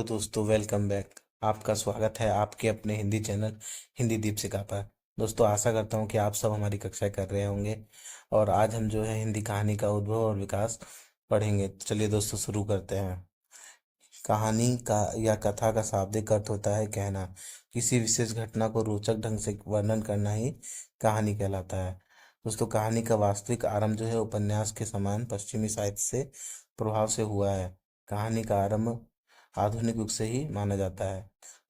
तो दोस्तों welcome back. आपका स्वागत है आपके अपने हिंदी चैनल हिंदी दीपशिखा पर। दोस्तों आशा करता हूँ कि आप सब हमारी कक्षाएं कर रहे होंगे और आज हम जो है हिंदी कहानी का उद्भव और विकास पढ़ेंगे। तो चलिए दोस्तों शुरू करते हैं। कहानी का या कथा का शाब्दिक अर्थ होता है कहना। किसी विशेष घटना को रोचक ढंग से वर्णन करना ही कहानी कहलाता है। दोस्तों कहानी का वास्तविक आरंभ जो है उपन्यास के समान पश्चिमी साहित्य से प्रभाव से हुआ है। कहानी का आरंभ आधुनिक युग से ही माना जाता है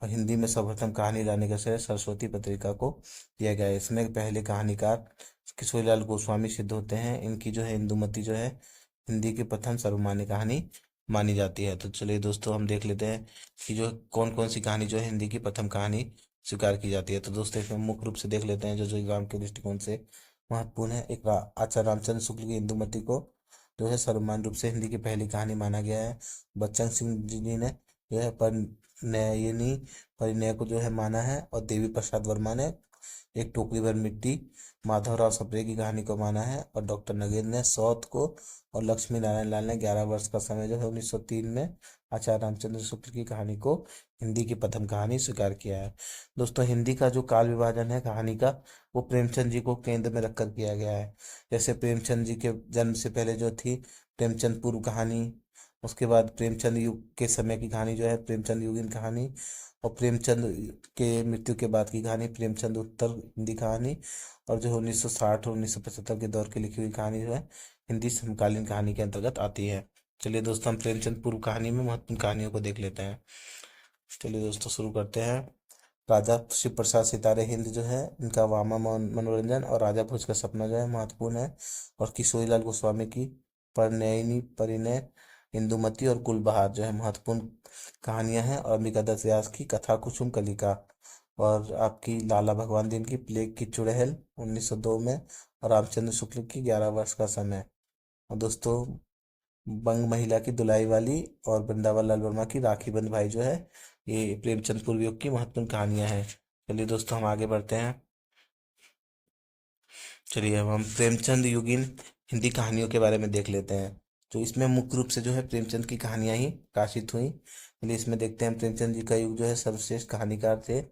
और हिंदी में सर्वप्रथम कहानी लाने का श्रेय सरस्वती पत्रिका को दिया गया है। इसमें पहले कहानीकार किशोरीलाल गोस्वामी सिद्ध होते हैं। इनकी जो है इंदुमती जो है हिंदी की प्रथम सर्वमान्य कहानी मानी जाती है। तो चलिए दोस्तों हम देख लेते हैं कि जो कौन कौन सी कहानी जो है हिंदी की प्रथम कहानी स्वीकार की जाती है। तो दोस्तों इसमें मुख्य रूप से देख लेते हैं जो जो एग्जाम के दृष्टिकोण से महत्वपूर्ण है। एक आचार्य रामचंद्र शुक्ल की इंदुमती को जो है सर्वमान्य रूप से हिंदी की पहली कहानी माना गया है। बच्चन सिंह जी ने जो है परिणयनी परिणय को जो है माना है और देवी प्रसाद वर्मा ने एक टोकरी भर मिट्टी माधवराव सप्रे की कहानी को माना है और डॉक्टर नगेंद्र ने सौत को और लक्ष्मी नारायण लाल ने 11 वर्ष का समय जो है 1903 में आचार्य रामचंद्र शुक्ल की कहानी को हिंदी की प्रथम कहानी स्वीकार किया है। दोस्तों हिंदी का जो काल विभाजन है कहानी का वो प्रेमचंद जी को केंद्र में रखकर किया गया है। जैसे प्रेमचंद जी के जन्म से पहले जो थी प्रेमचंद पूर्व कहानी, उसके बाद प्रेमचंद युग के समय की कहानी जो है प्रेमचंद युगीन कहानी और प्रेमचंद के मृत्यु के बाद की कहानी प्रेमचंद उत्तर हिंदी कहानी और जो 1960 और 1975 के दौर की लिखी हुई कहानी जो है हिंदी समकालीन कहानी के अंतर्गत आती है। चलिए दोस्तों हम प्रेमचंद पूर्व कहानी में महत्वपूर्ण कहानियों को देख लेते हैं। चलिए दोस्तों शुरू करते हैं। राजा शिव प्रसाद सितारे हिंद जो है इनका वामा मनोरंजन और राजा भोज का सपना जो है महत्वपूर्ण है और किशोरीलाल गोस्वामी की परिणयनी परिणय इंदुमती और गुलबहार जो है महत्वपूर्ण कहानियां हैं और अंबिका दत्त व्यास की कथा कुसुम कलिका और आपकी लाला भगवान दिन की प्लेग की चुड़ैल 1902 में और रामचंद्र शुक्ल की 11 वर्ष का समय। और दोस्तों बंग महिला की दुलाई वाली और वृंदावन लाल वर्मा की राखी बंध भाई जो है ये प्रेमचंद पूर्व युग की महत्वपूर्ण कहानियां हैं। चलिए दोस्तों हम आगे बढ़ते हैं। चलिए अब हम प्रेमचंद युगीन हिंदी कहानियों के बारे में देख लेते हैं। तो इसमें मुख्य रूप से जो है प्रेमचंद की कहानियां ही प्रकाशित हुई। चलिए इसमें देखते हैं प्रेमचंद जी का युग जो है सर्वश्रेष्ठ कहानीकार थे।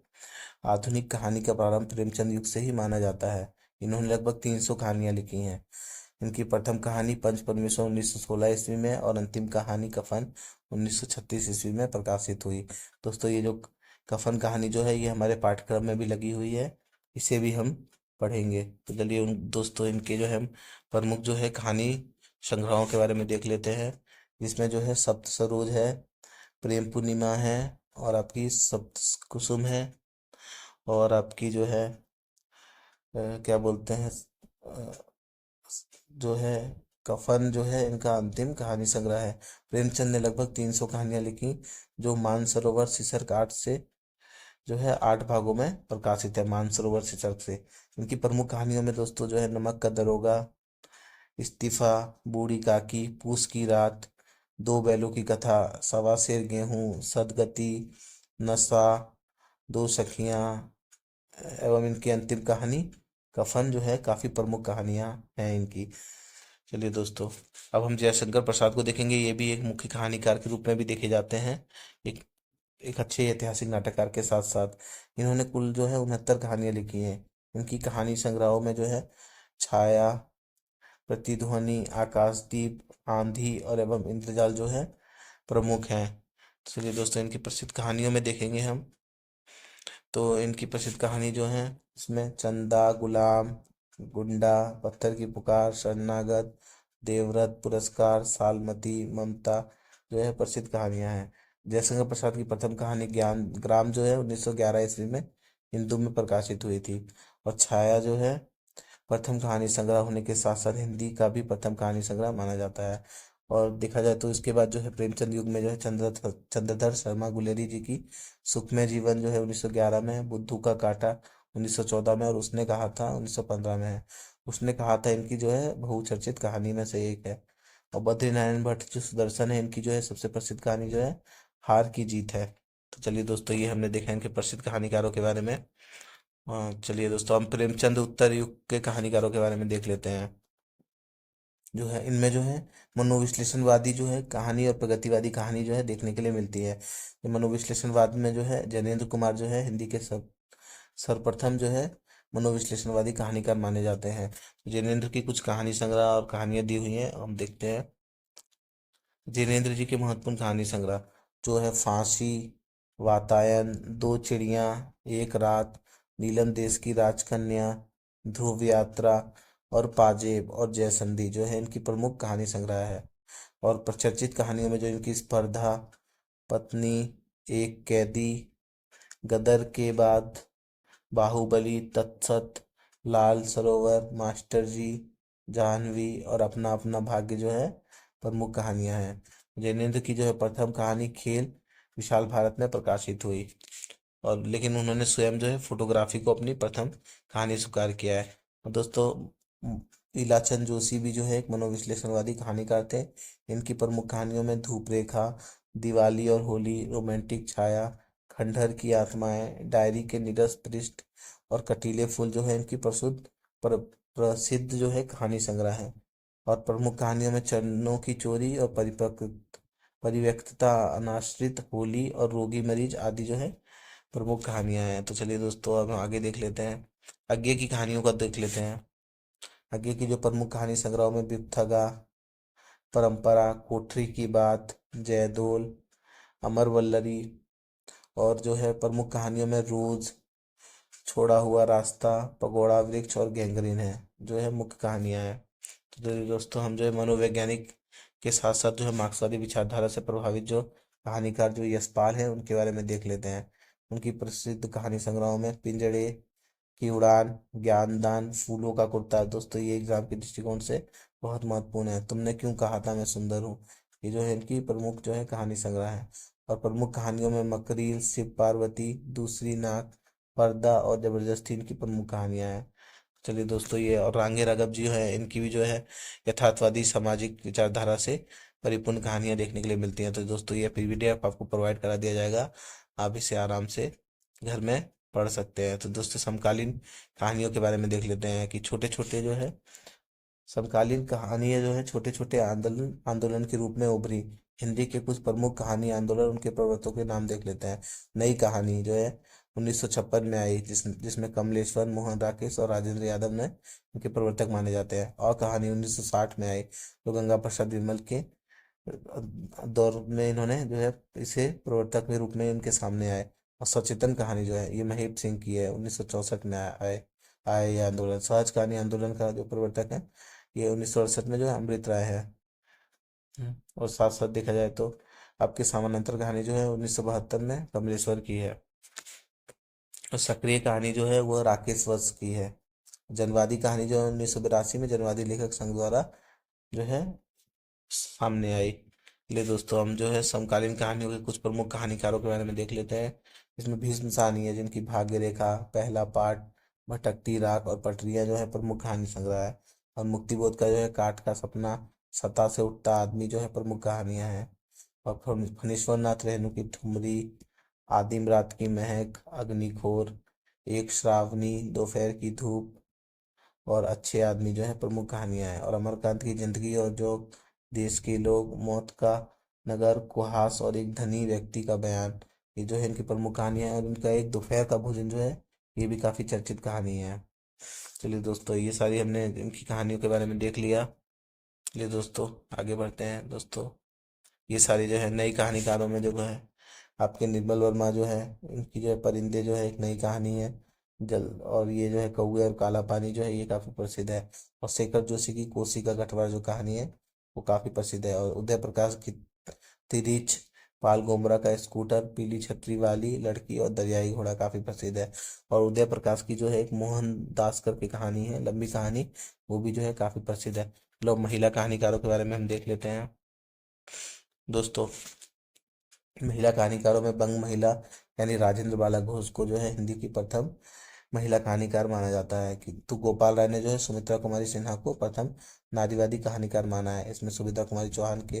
आधुनिक कहानी का प्रारंभ प्रेमचंद युग से ही माना जाता है। इन्होंने लगभग 300 कहानियां लिखी हैं। इनकी प्रथम कहानी पंच परमेश्वर 1916 ईस्वी में और अंतिम कहानी कफन 1936 ईस्वी में प्रकाशित हुई। दोस्तों ये जो कफन कहानी जो है ये हमारे पाठ्यक्रम में भी लगी हुई है, इसे भी हम पढ़ेंगे। तो चलिए उन दोस्तों इनके जो है हम प्रमुख जो है कहानी संग्रहों के बारे में देख लेते हैं। जिसमें जो है सप्त सरोज है, प्रेम पूर्णिमा है और आपकी सप्त कुसुम है और आपकी जो है क्या बोलते हैं जो है कफन जो है इनका अंतिम कहानी संग्रह है। प्रेमचंद ने लगभग 300 कहानियां लिखी जो मानसरोवर शीर्षक 8 से जो है 8 भागों में प्रकाशित है। मानसरोवर शीर्षक से इनकी प्रमुख कहानियों में दोस्तों जो है नमक का दरोगा, इस्तीफा, बूढ़ी काकी, पूस की रात, दो बैलों की कथा, सवा सेर गेहूं, सदगति, नशा, दो सखियां एवं इनकी अंतिम कहानी कफन जो है काफी प्रमुख कहानियां हैं इनकी। चलिए दोस्तों अब हम जयशंकर प्रसाद को देखेंगे। ये भी एक मुख्य कहानीकार के रूप में भी देखे जाते हैं। एक एक अच्छे ऐतिहासिक नाटककार के साथ साथ इन्होंने कुल जो है 69 कहानियां लिखी हैं। इनकी कहानी संग्रहों में जो है छाया, प्रतिध्वनि, आकाशदीप, आंधी और एवं इंद्रजाल जो है प्रमुख हैं। चलिए दोस्तों इनकी प्रसिद्ध कहानियों में देखेंगे हम। तो इनकी प्रसिद्ध कहानी जो है इसमें चंदा, गुलाम, गुंडा, पत्थर की पुकार, शरणागत, देवव्रत, पुरस्कार, सालमती, ममता जो है प्रसिद्ध कहानियां हैं। जयशंकर प्रसाद की प्रथम कहानी ज्ञान ग्राम जो है 1911 ईस्वी में हिंदू में प्रकाशित हुई थी और छाया जो है प्रथम कहानी संग्रह होने के साथ साथ हिंदी का भी प्रथम कहानी संग्रह माना जाता है। और देखा जाए तो इसके बाद जो है प्रेमचंद युग में जो है चंद्रधर शर्मा गुलेरी जी की सुखमय जीवन जो है 1911 में है। बुद्धू का कांटा 1914 में और उसने कहा था 1915 में है। उसने कहा था इनकी जो है बहुचर्चित कहानी में से एक है। और बद्रीनारायण भट्ट जो सुदर्शन है इनकी जो है सबसे प्रसिद्ध कहानी जो है हार की जीत है। तो चलिए दोस्तों ये हमने देखा इनके प्रसिद्ध कहानीकारों के बारे में। चलिए दोस्तों हम प्रेमचंद उत्तर युग के कहानीकारों के बारे में देख लेते हैं। जो है इनमें जो है मनोविश्लेषणवादी जो है कहानी और प्रगतिवादी कहानी जो है देखने के लिए मिलती है। ये मनोविश्लेषणवाद में जो है जैनेन्द्र कुमार जो है हिंदी के सर्वप्रथम जो है मनोविश्लेषणवादी कहानीकार माने जाते हैं। जैनेन्द्र की कुछ कहानी संग्रह और कहानियां दी हुई हैं, हम देखते हैं। जिनेन्द्र जी के महत्वपूर्ण कहानी संग्रह जो है फांसी, वातायन, दो चिड़िया, एक रात, नीलम देश की राजकन्या, ध्रुव यात्रा और पाजेब और जयसंधि जो है इनकी प्रमुख कहानी संग्रह है। और प्रचर्चित कहानियों में जो इनकी स्पर्धा, पत्नी, एक कैदी, गदर के बाद, बाहुबली, तत्सत, लाल सरोवर, मास्टर जी, जाह्नवी और अपना अपना भाग्य जो है प्रमुख कहानियां हैं। जैनेन्द्र की जो है प्रथम कहानी खेल विशाल भारत में प्रकाशित हुई, और लेकिन उन्होंने स्वयं जो है फोटोग्राफी को अपनी प्रथम कहानी स्वीकार किया है। और दोस्तों, इलाचंद जोशी भी जो है एक मनोविश्लेषणवादी कहानीकार थे। इनकी प्रमुख कहानियों में धूप रेखा, दिवाली और होली, रोमांटिक छाया, खंडहर की आत्माएं, डायरी के निरस पृष्ठ और कटीले फूल जो है इनकी प्रसिद्ध जो है कहानी संग्रह है। और प्रमुख कहानियों में चरणों की चोरी और परिव्यक्तता, अनाश्रित, होली और रोगी मरीज आदि जो है प्रमुख कहानियां हैं। तो चलिए दोस्तों, अब हम आगे देख लेते हैं, आगे की कहानियों का देख लेते हैं। आगे की जो प्रमुख कहानी संग्रह में बिपथगा, परंपरा, कोठरी की बात, जयदोल, अमर वल्लरी और जो है प्रमुख कहानियों में रोज, छोड़ा हुआ रास्ता, पगोड़ा वृक्ष और गैंग्रीन है जो है मुख्य कहानियां हैं। तो चलिए दोस्तों, हम जो है मनोवैज्ञानिक के साथ साथ जो है मार्क्सवादी विचारधारा से प्रभावित जो कहानीकार जो यशपाल हैं उनके बारे में देख लेते हैं। उनकी प्रसिद्ध कहानी संग्रहों में पिंजड़े की उड़ान, ज्ञानदान, फूलों का कुर्ता, दोस्तों ये एग्जाम के दृष्टिकोण से बहुत महत्वपूर्ण है, तुमने क्यों कहा था मैं सुंदर हूँ, ये जो है इनकी प्रमुख जो है कहानी संग्रह है। और प्रमुख कहानियों में मकरील, शिव पार्वती, दूसरी नाक, पर्दा और जबरदस्ती इनकी प्रमुख कहानियां हैं। चलिए दोस्तों, ये और रांगे राघव जी है, इनकी भी जो है यथार्थवादी सामाजिक विचारधारा से परिपूर्ण कहानियां देखने के लिए मिलती हैं। तो दोस्तों, ये पीडीएफ आपको प्रोवाइड करा दिया जाएगा, आप इसे आराम से घर में पढ़ सकते हैं। तो दोस्तों, समकालीन कहानियों के बारे में देख लेते हैं कि छोटे छोटे जो है समकालीन कहानियां जो है छोटे छोटे आंदोलन आंदोलन के रूप में उभरी। हिंदी के कुछ प्रमुख कहानी आंदोलन, उनके प्रवर्तकों के नाम देख लेते हैं। नई कहानी जो है 1956 में आई, जिसमें कमलेश्वर, मोहन राकेश और राजेंद्र यादव ने इनके प्रवर्तक माने जाते हैं। और कहानी 1960 में आई, जो गंगा प्रसाद विमल के दौर में इन्होंने जो है इसे प्रवर्तक के रूप में इनके सामने आए। और सचेतन कहानी जो है ये महेश सिंह की है, 1964 में आए आए ये आंदोलन। सहज कहानी आंदोलन का जो प्रवर्तक है ये 1968 में जो है अमृत राय है। और साथ साथ देखा जाए तो आपकी समानांतर कहानी जो है 1972 में कमलेश्वर की है। और सक्रिय कहानी जो है वो राकेश वत्स की है। जनवादी कहानी जो है 1982 में जनवादी लेखक संघ द्वारा जो है सामने आई। ले दोस्तों, हम जो है समकालीन कहानियों के कुछ प्रमुख कहानीकारों के बारे में देख लेते हैं। इसमें भीष्म साहनी है, जिनकी भाग्य रेखा, पहला पाठ, भटकती राख और पटरियां जो है प्रमुख कहानी संग्रह है। और मुक्तिबोध का जो है काठ का सपना, सत्ता से उठता आदमी जो है प्रमुख कहानियां हैं। और फणीश्वर नाथ रेणु की ठुमरी, आदिम रात की महक, अग्निखोर, एक श्रावणी, दोपहर की धूप और अच्छे आदमी जो है प्रमुख कहानियां हैं। और अमरकांत की जिंदगी और जो देश के लोग, मौत का नगर, कुहास और एक धनी व्यक्ति का बयान, ये जो है इनकी प्रमुख कहानियां हैं। और इनका एक दोपहर का भोजन जो है ये भी काफी चर्चित कहानी है। चलिए दोस्तों, ये सारी हमने इनकी कहानियों के बारे में देख लिया। चलिए दोस्तों, आगे बढ़ते हैं। दोस्तों, ये सारी जो है नई कहानीकारों में जो है आपके निर्मल वर्मा जो है, इनकी जो है परिंदे जो है एक नई कहानी है। जल और ये जो है कौवे और काला पानी जो है ये काफी प्रसिद्ध है। और शेखर जोशी की कोसी का गठवार जो कहानी है वो काफी प्रसिद्ध है। और उदय प्रकाश की तिरिच, पाल गोमरा का स्कूटर, पीली छतरी वाली लड़की और दरियाई घोड़ा काफी प्रसिद्ध है। और उदय प्रकाश की जो है एक मोहन दास करके कहानी है, लंबी कहानी, वो भी जो है काफी प्रसिद्ध है। लोग महिला कहानीकारों के बारे में हम देख लेते हैं। दोस्तों, महिला कहानीकारों में बंग महिला यानी राजेंद्र बाला घोष को जो है हिंदी की प्रथम महिला कहानीकार माना जाता है। कि तो गोपाल राय ने जो है सुमित्रा कुमारी सिन्हा को प्रथम नारीवादी कहानीकार माना है। इसमें सुमित्रा कुमारी चौहान के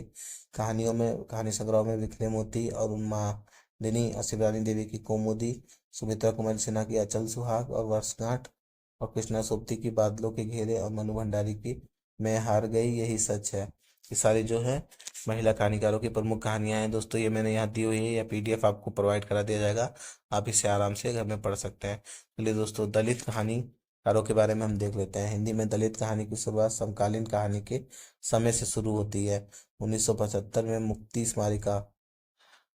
कहानी संग्रह में बिखरे मोती और उन्मादिनी, और शिवरानी देवी की कौमुदी, सुमित्रा कुमारी सिन्हा की अचल सुहाग और वर्षगांठ, और कृष्णा सोबती की बादलों के घेरे, और मनु भंडारी की मैं हार गई यही सच है। ये सारी जो है महिला कहानीकारों की प्रमुख कहानियां हैं दोस्तों। ये मैंने यहाँ दी हुई है, या पीडीएफ आपको प्रोवाइड करा दिया जाएगा, आप इसे आराम से घर में पढ़ सकते हैं। चलिए दोस्तों, दलित कहानीकारों के बारे में हम देख लेते हैं। हिंदी में दलित कहानी की शुरुआत समकालीन कहानी के समय से शुरू होती है। 1975 में मुक्ति स्मारिका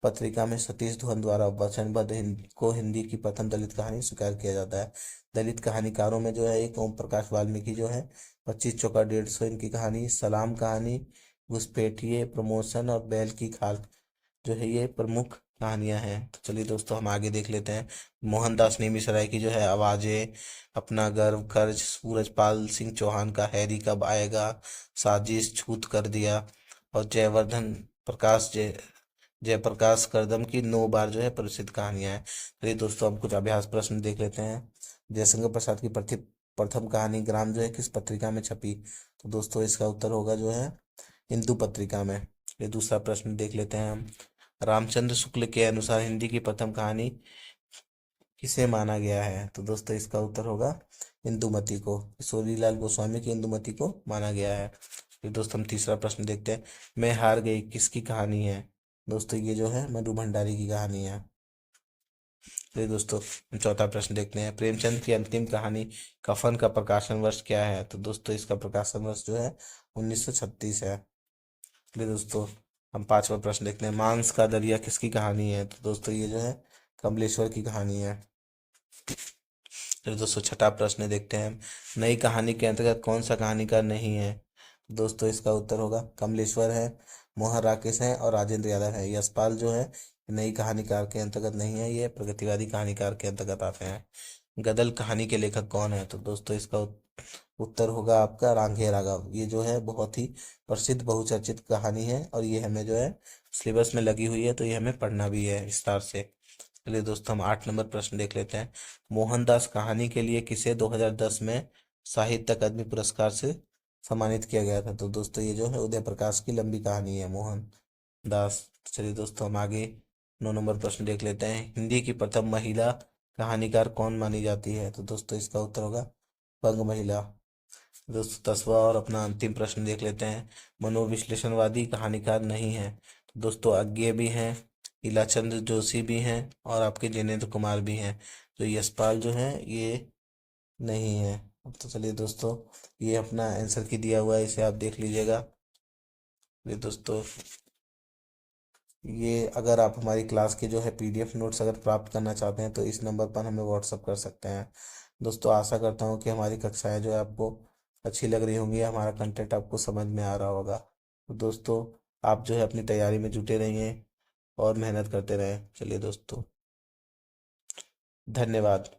पत्रिका में सतीश धवन द्वारा वचनबद्ध को हिंदी की प्रथम दलित कहानी स्वीकार किया जाता है। दलित कहानीकारों में जो है एक ओम प्रकाश वाल्मीकि जो है 25 चौका 150 इनकी कहानी, सलाम कहानी, घुसपैठिए, प्रमोशन और बैल की खाल जो है ये प्रमुख कहानियां हैं। तो चलिए दोस्तों, हम आगे देख लेते हैं। मोहनदास नेमिसराय की जो है आवाजें, अपना गर्व, कर्ज, सूरजपाल सिंह चौहान का हैरी कब आएगा, साजिश, छूत कर दिया, और जयवर्धन प्रकाश जयप्रकाश करदम की 9 बार जो है प्रसिद्ध कहानियां हैं। चलिए दोस्तों, हम कुछ अभ्यास प्रश्न देख लेते हैं। जयशंकर प्रसाद की प्रथम कहानी ग्राम जो है किस पत्रिका में छपी? तो दोस्तों इसका उत्तर होगा जो है हिंदू पत्रिका में। ये दूसरा प्रश्न देख लेते हैं हम। रामचंद्र शुक्ल के अनुसार हिंदी की प्रथम कहानी किसे माना गया है? तो दोस्तों इसका उत्तर होगा इंदुमती को। किशोरीलाल गोस्वामी की इंदुमती को माना गया है। फिर दोस्तों हम तीसरा प्रश्न देखते हैं। मैं हार गई किसकी कहानी है? दोस्तों ये जो है मधु भंडारी की कहानी है। फिर दोस्तों हम चौथा प्रश्न देखते हैं। प्रेमचंद की अंतिम कहानी कफन का प्रकाशन वर्ष क्या है? तो दोस्तों इसका प्रकाशन वर्ष जो है 1936 है। फिर दोस्तों हम पांचवा प्रश्न देखते हैं। मांस का दरिया किसकी कहानी है? तो दोस्तों ये जो है कमलेश्वर की कहानी है। फिर दोस्तों छठा प्रश्न देखते हैं। नई कहानी के अंतर्गत कौन सा कहानीकार नहीं है? दोस्तों इसका उत्तर होगा कमलेश्वर है, मोहन राकेश है और राजेंद्र यादव है। यशपाल जो है नई कहानीकार के अंतर्गत नहीं है, ये प्रगतिवादी कहानीकार के अंतर्गत आते हैं। गदल कहानी के लेखक कौन है? तो दोस्तों इसका उत्तर होगा आपका रांघे राघव। ये जो है बहुत ही प्रसिद्ध बहुचर्चित कहानी है, और ये हमें जो है सिलेबस में लगी हुई है, तो ये हमें पढ़ना भी है विस्तार से। चलिए दोस्तों हम 8 नंबर प्रश्न देख लेते हैं। मोहनदास कहानी के लिए किसे 2010 में साहित्य अकादमी पुरस्कार से सम्मानित किया गया था? तो दोस्तों ये जो है उदय प्रकाश की लंबी कहानी है मोहन दास। चलिए दोस्तों हम आगे 9 नंबर प्रश्न देख लेते हैं। हिंदी की प्रथम महिला कहानीकार कौन मानी जाती है? तो दोस्तों इसका उत्तर होगा बंग महिला। दोस्तों 10वां और अपना अंतिम प्रश्न देख लेते हैं। मनोविश्लेषणवादी कहानीकार नहीं है? तो दोस्तों अज्ञे भी हैं, इलाचंद्र जोशी भी हैं, और आपके जिनेंद्र कुमार भी हैं। तो यशपाल जो है ये नहीं है। तो चलिए दोस्तों, ये अपना आंसर की दिया हुआ है, इसे आप देख लीजिएगा। ये दोस्तों, ये अगर आप हमारी क्लास के जो है पीडीएफ नोट्स अगर प्राप्त करना चाहते हैं, तो इस नंबर पर हमें व्हाट्सअप कर सकते हैं। दोस्तों आशा करता हूँ कि हमारी कक्षाएं जो है आपको अच्छी लग रही होंगी, हमारा कंटेंट आपको समझ में आ रहा होगा। तो दोस्तों आप जो है अपनी तैयारी में जुटे रहिए और मेहनत करते रहें। चलिए दोस्तों, धन्यवाद।